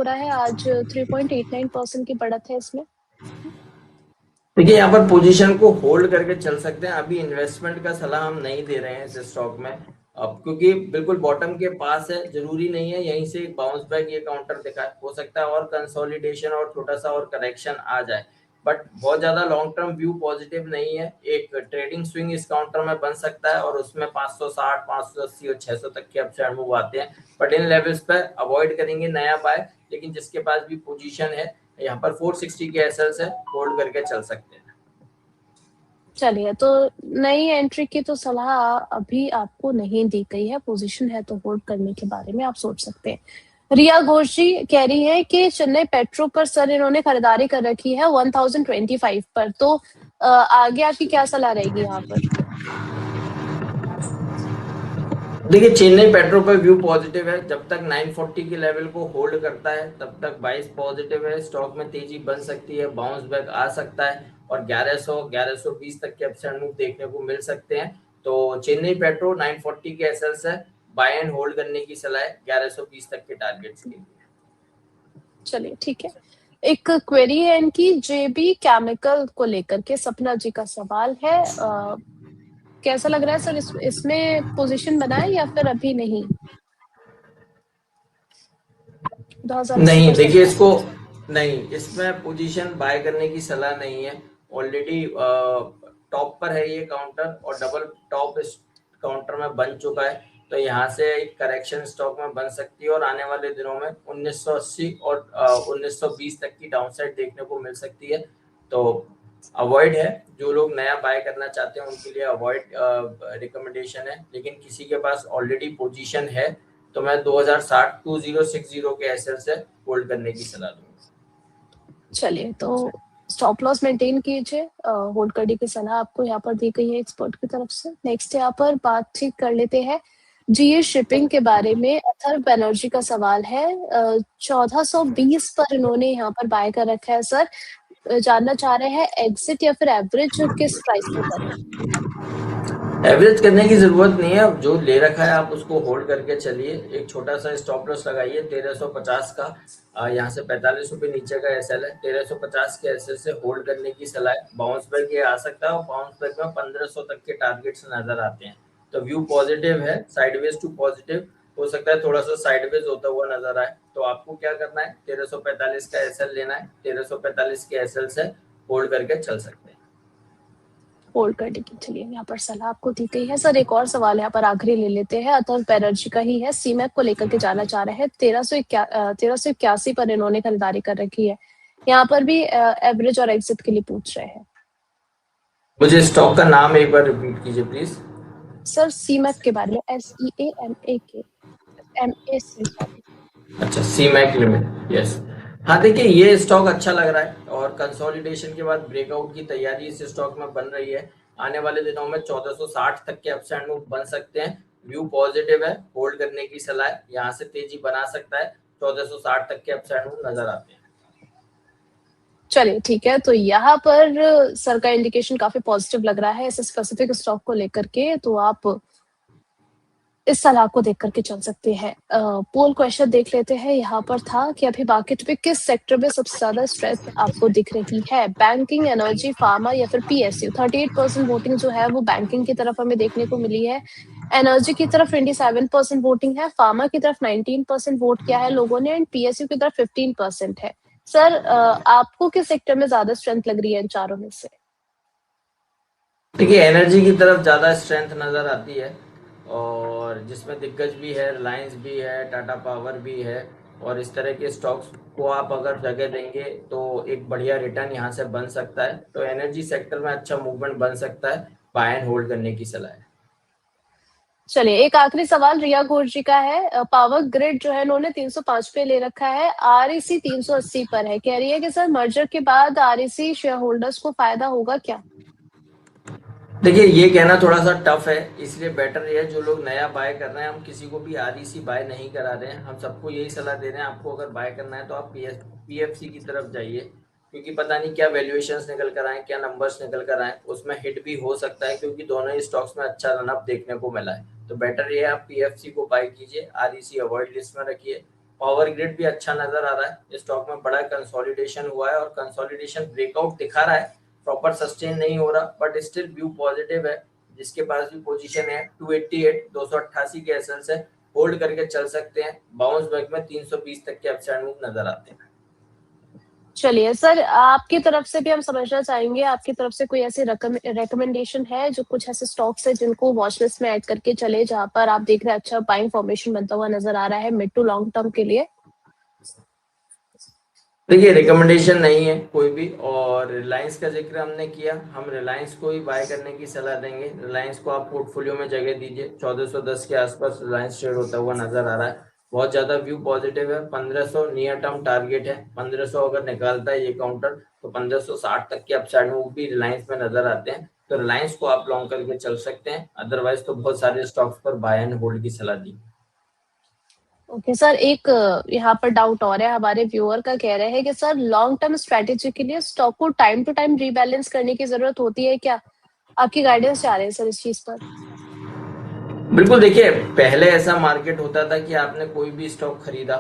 रहा है आज 3.89% की बढ़त है इसमें। देखिए यहाँ पर पोजीशन को होल्ड करके चल सकते हैं। अभी इन्वेस्टमेंट का सलाह हम नहीं दे रहे हैं इस स्टॉक में, अब क्योंकि बिल्कुल बॉटम के पास है, जरूरी नहीं है यहीं से बाउंस बैक ये काउंटर दिखाए, हो सकता है और कंसोलिडेशन और छोटा सा और करेक्शन आ जाए, बट बहुत ज्यादा लॉन्ग टर्म व्यू पॉजिटिव नहीं है। एक ट्रेडिंग स्विंग इस काउंटर में बन सकता है और उसमें 560, 580 और 600 तक के अपसाइड मूव आते हैं, बट इन लेवल्स पर अवॉइड करेंगे नया बाय। लेकिन जिसके पास भी पोजीशन है यहाँ पर 460 के एसएल्स है, होल्ड करके चल सकते हैं। चलिए, तो नई एंट्री की तो सलाह अभी आपको नहीं दी गई है, पोजीशन है तो होल्ड करने के बारे में आप सोच सकते हैं। रिया घोष जी कह रही है कि चेन्नई पेट्रो पर सर इन्होंने खरीदारी कर रखी है 1025 पर, तो आगे आपकी क्या सलाह रहेगी यहाँ पर? देखिए चेन्नई पेट्रो पर व्यू पॉजिटिव है, जब तक 940 के लेवल को होल्ड करता है तब तक बाइस पॉजिटिव है, स्टॉक में तेजी बन सकती है, बाउंस बैक आ सकता है और 1100 1120 तक के अपसाइड मूव देखने को मिल सकते हैं। तो चेन्नई पेट्रो 940 के एसएल्स है, बाय एंड होल्ड करने की सलाह है 1120 तक के टारगेट्स के लिए। चलिए ठीक है, एक क्वेरी है इनकी जेबी केमिकल को लेकर के, सपना जी का सवाल है। कैसा लग रहा है सर, इसमें पोजीशन बनाए या फिर अभी नहीं? नहीं देखिए इसको, नहीं इसमें पोजीशन बाय करने की सलाह नहीं है। ऑलरेडी टॉप पर है ये काउंटर और डबल टॉप इस काउंटर में बन चुका है, तो यहाँ से एक करेक्शन स्टॉक में बन सकती है और आने वाले दिनों में 1980 और 1920 तक की डाउनसाइड देखने को मिल सकती है। तो अवॉइड है, जो लोग नया बाय करना चाहते हैं उनके लिए अवॉइड रिकमेंडेशन है, लेकिन किसी के पास ऑलरेडी पोजीशन है तो मैं 2060 2060 के एसएल से होल्ड करने की सलाह दूंगा। चलिए, तो स्टॉप लॉस मेंटेन कीजिए, होल्ड करने की सलाह आपको यहाँ पर दी गई है एक्सपर्ट की तरफ से। नेक्स्ट यहाँ पर बातचीत कर लेते हैं जीए शिपिंग के बारे में। अथर्व बनर्जी का सवाल है, 1420 पर इन्होंने यहाँ पर बाय कर रखा है सर, जानना चाह रहे हैं एग्जिट या फिर एवरेज किस प्राइस पे करें? एवरेज करने की जरूरत नहीं है, जो ले रखा है आप उसको होल्ड करके चलिए। एक छोटा सा स्टॉप लॉस लगाइए 1350 का, यहाँ से 45 रुपए नीचे का एसएल है, 1350 के एसएल से होल्ड करने की सलाह है। बाउंस बैक ये आ सकता है और बाउंस बैक में 1500 तक के टारगेट्स नजर आते हैं, तो व्यू पॉजिटिव है, साइडवेज टू पॉजिटिव, हो सकता है थोड़ा सा साइडवेज होता हुआ नजर आए। तो आपको क्या करना है, 1345 का एसएल लेना है, 1345 के एसएल से होल्ड करके चल सकते हैं। होल्ड करने की चलिए यहाँ पर सलाह आपको दी गई है। सर एक और सवाल यहाँ पर आखिरी ले लेते हैं, अथर्व बैनर्जी का ही है, सीमैक को लेकर के जाना चाह रहे हैं। 1381 पर इन्होंने खरीदारी कर रखी है, यहाँ पर भी एवरेज और एग्जिट के लिए पूछ रहे हैं। मुझे स्टॉक का नाम एक बार रिपीट कीजिए प्लीज। सर सीमैक के बारे में, SEAMAK, अच्छा सीमैक लिमिटेड, यस। हाँ देखिए ये स्टॉक अच्छा लग रहा है और कंसोलिडेशन के बाद ब्रेकआउट की तैयारी इस स्टॉक में बन रही है। आने वाले दिनों में 1460 तक के अपसाइड मूव बन सकते हैं, व्यू पॉजिटिव है, होल्ड करने की सलाह है, यहाँ से तेजी बना सकता है, 1460 तक के अपसाइड मूव नजर आते हैं। चलिए ठीक है, तो यहाँ पर सर का इंडिकेशन काफी पॉजिटिव लग रहा है इस स्पेसिफिक स्टॉक को लेकर के, तो आप इस सलाह को देख करके चल सकते हैं। पोल क्वेश्चन देख लेते हैं, यहाँ पर था कि अभी मार्केट में किस सेक्टर में सबसे ज्यादा स्ट्रेंथ आपको दिख रही है, बैंकिंग, एनर्जी, फार्मा या फिर PSU? 38% वोटिंग जो है वो बैंकिंग की तरफ हमें देखने को मिली है, एनर्जी की तरफ 27% वोटिंग है, फार्मा की तरफ 19% वोट किया है लोगों ने, एंड PSU की तरफ 15% है। सर आपको किस सेक्टर में ज्यादा स्ट्रेंथ लग रही है इन चारों में से? देखिए एनर्जी की तरफ ज्यादा स्ट्रेंथ नजर आती है और जिसमें दिग्गज भी है, रिलायंस भी है, टाटा पावर भी है, और इस तरह के स्टॉक्स को आप अगर जगह देंगे तो एक बढ़िया रिटर्न यहाँ से बन सकता है। तो एनर्जी सेक्टर में अच्छा मूवमेंट बन सकता है, बाय एंड होल्ड करने की सलाह है। चलिए, एक आखिरी सवाल रिया घोष जी का है, पावर ग्रिड जो है इन्होंने 305 पे ले रखा है, REC 380 पर है, कह रही है कि सर मर्जर के बाद REC शेयर होल्डर्स को फायदा होगा क्या? देखिए ये कहना थोड़ा सा टफ है, इसलिए बेटर ये है जो लोग नया बाय कर रहे हैं, हम किसी को भी REC बाय नहीं करा रहे हैं, हम सबको यही सलाह दे रहे हैं, आपको अगर बाय करना है तो आप PFC की तरफ जाइए, क्योंकि पता नहीं क्या वैल्यूएशंस निकल कर आए, क्या नंबर्स निकल कर आए, उसमें हिट भी हो सकता है, क्योंकि दोनों ही स्टॉक्स में अच्छा रनअप देखने को मिला है। तो बेटर ये है आप PFC को बाय कीजिए, REC अवॉइड लिस्ट में रखिए, पावर ग्रिड भी अच्छा नजर आ रहा है, स्टॉक में बड़ा कंसोलिडेशन हुआ है और कंसोलिडेशन ब्रेकआउट दिखा रहा है, प्रॉपर सस्टेन नहीं हो रहा, बट स्टिल व्यू पॉजिटिव है। जिसके पास भी पोजीशन है 288 288 के एसएल से होल्ड करके चल सकते हैं। बाउंस बैक में 320 तक के अपसाइड मूव नजर आते हैं। चलिए सर, आपकी तरफ से भी हम समझना चाहेंगे, आपकी तरफ से कोई ऐसी रिकमेंडेशन है जो कुछ ऐसे स्टॉक्स है जिनको वॉच लिस्ट में ऐड करके चले, जहां पर आप देख रहे हैं अच्छा बाइंग फॉर्मेशन बनता हुआ नजर आ रहा है मिड टू लॉन्ग टर्म के लिए? देखिए रिकमेंडेशन नहीं है कोई भी, और रिलायंस का जिक्र हमने किया, हम रिलायंस को ही बाय करने की सलाह देंगे। रिलायंस को आप पोर्टफोलियो में जगह दीजिए, 1410 के आसपास रिलायंस ट्रेड होता हुआ नजर आ रहा है, बहुत ज्यादा व्यू पॉजिटिव है। 1500 नियर टर्म टारगेट है, 1500 अगर निकालता है ये काउंटर तो 1560 तक के अपसाइड मूव भी रिलायंस में नजर आते हैं, तो रिलायंस को आप लॉन्ग करके चल सकते हैं। अदरवाइज तो बहुत सारे स्टॉक्स पर बाय एंड होल्ड की सलाह दी। ओके सर, एक यहाँ पर डाउट और है, हमारे व्यूअर का कह रहे हैं कि सर लॉन्ग टर्म स्ट्रेटेजी के लिए स्टॉक को टाइम टू टाइम रीबैलेंस करने की जरूरत होती है क्या? आपकी गाइडेंस चाह रहे हैं सर इस चीज पर। बिल्कुल, देखिए पहले ऐसा मार्केट होता था कि आपने कोई भी स्टॉक खरीदा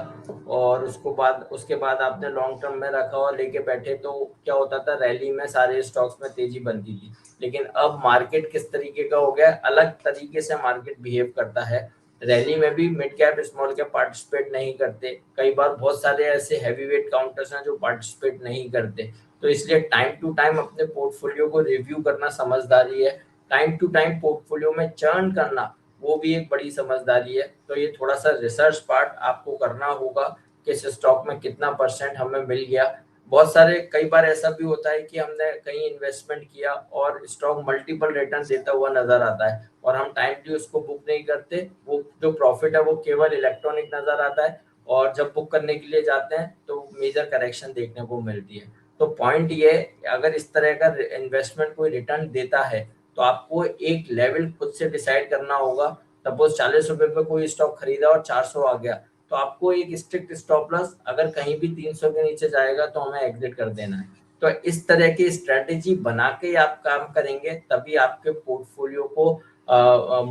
और उसके बाद आपने लॉन्ग टर्म में रखा और लेके बैठे, तो क्या होता था रैली में सारे स्टॉक्स में तेजी बनती थी। लेकिन अब मार्केट किस तरीके का हो गया, अलग तरीके से मार्केट बिहेव करता है। रैली में भी mid cap small cap participate नहीं करते, कई बार बहुत सारे ऐसे हैवी वेट काउंटर्स हैं जो पार्टिसिपेट नहीं करते। तो इसलिए टाइम टू टाइम अपने पोर्टफोलियो को रिव्यू करना समझदारी है, टाइम टू टाइम पोर्टफोलियो में चर्न करना वो भी एक बड़ी समझदारी है। तो ये थोड़ा सा रिसर्च पार्ट आपको करना होगा कि इस स्टॉक में कितना परसेंट हमें मिल गया। बहुत सारे कई बार ऐसा भी होता है कि हमने कहीं इन्वेस्टमेंट किया और स्टॉक मल्टीपल रिटर्न देता हुआ नजर आता है और हम टाइमली उसको बुक नहीं करते, वो जो प्रॉफिट है वो केवल इलेक्ट्रॉनिक नजर आता है, और जब बुक करने के लिए जाते हैं तो मेजर करेक्शन देखने को मिलती है। तो पॉइंट ये, अगर इस तरह का इन्वेस्टमेंट कोई रिटर्न देता है तो आपको एक लेवल खुद से डिसाइड करना होगा। सपोज 40 रुपए पे कोई स्टॉक खरीदा और 400 आ गया, तो आपको एक स्ट्रिक्ट स्टॉप लॉस, अगर कहीं भी 300 के नीचे जाएगा तो हमें एग्जिट कर देना है। तो इस तरह की स्ट्रेटेजी बना के आप काम करेंगे तभी आपके पोर्टफोलियो को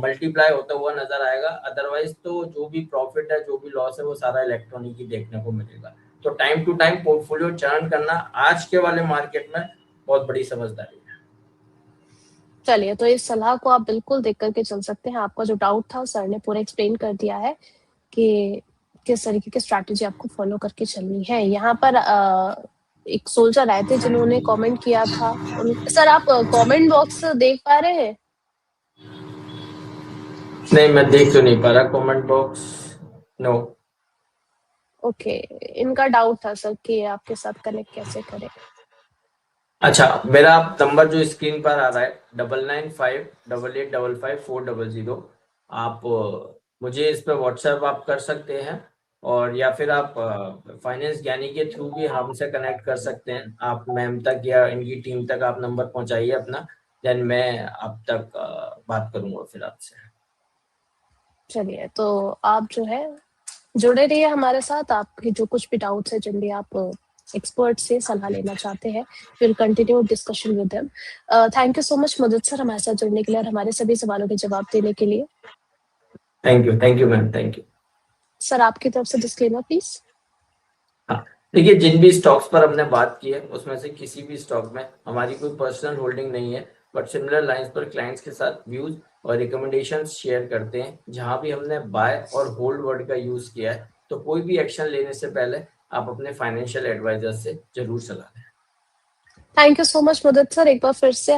मल्टीप्लाई होता हुआ नजर आएगा। अदरवाइज तो जो भी प्रॉफिट है जो भी लॉस है वो सारा इलेक्ट्रॉनिक ही देखने को मिलेगा। तो time to time portfolio churn करना आज के वाले मार्केट में बहुत बड़ी समझदारी है। चलिए, तो इस सलाह को आप बिल्कुल देख करके चल सकते हैं। आपका जो डाउट था सर ने पूरा एक्सप्लेन कर दिया है कि किस तरीके की स्ट्रैटेजी आपको फॉलो करके चलनी है। यहाँ पर एक सोल्जर आए थे जिन्होंने कमेंट किया था, सर आप कमेंट बॉक्स देख पा रहे हैं? नहीं, मैं देख तो नहीं पा रहा कमेंट बॉक्स, नो। ओके, इनका डाउट था सर कि आपके साथ कनेक्ट कैसे करें। अच्छा, मेरा नंबर जो स्क्रीन पर आ रहा है 9958855400, आप मुझे इस पे व्हाट्सएप आप कर सकते हैं, और या फिर आप फाइनेंस ज्ञानी के थ्रू भी हमसे कनेक्ट कर सकते हैं। आप मैम तक या इनकी टीम तक आप नंबर पहुंचाइए अपना, देन मैं आप तक बात करूंगा फिर आपसे। चलिए, तो आप जो है जुड़े रहिए हमारे साथ। आपके जो कुछ भी डाउट्स है, जिन भी आप एक्सपर्ट से सलाह लेना चाहते हैं, will continue discussion with them. Thank you so much मुदत सर हमारे साथ जुड़ने के लिए और हमारे सभी सवालों के जवाब देने के लिए। Thank you ma'am, thank you. Sir आपकी तरफ से डिस्क्लेमर प्लीज। हाँ, देखिए जिन भी स्टॉक्स पर हमने बात की है उसमें से किसी भी स्टॉक में हमारी कोई पर्सनल होल्डिंग नहीं है, बट सिमिलर लाइंस पर क्लाइंट्स के साथ व्यूज और रिकमेंडेशंस शेयर करते हैं। जहां भी हमने बाय और होल्ड वर्ड का यूज किया है, तो कोई भी एक्शन लेने से पहले आप अपने फाइनेंशियल एडवाइजर से जरूर सलाह लें। थैंक यू सो मच मुदत सर, एक बार फिर से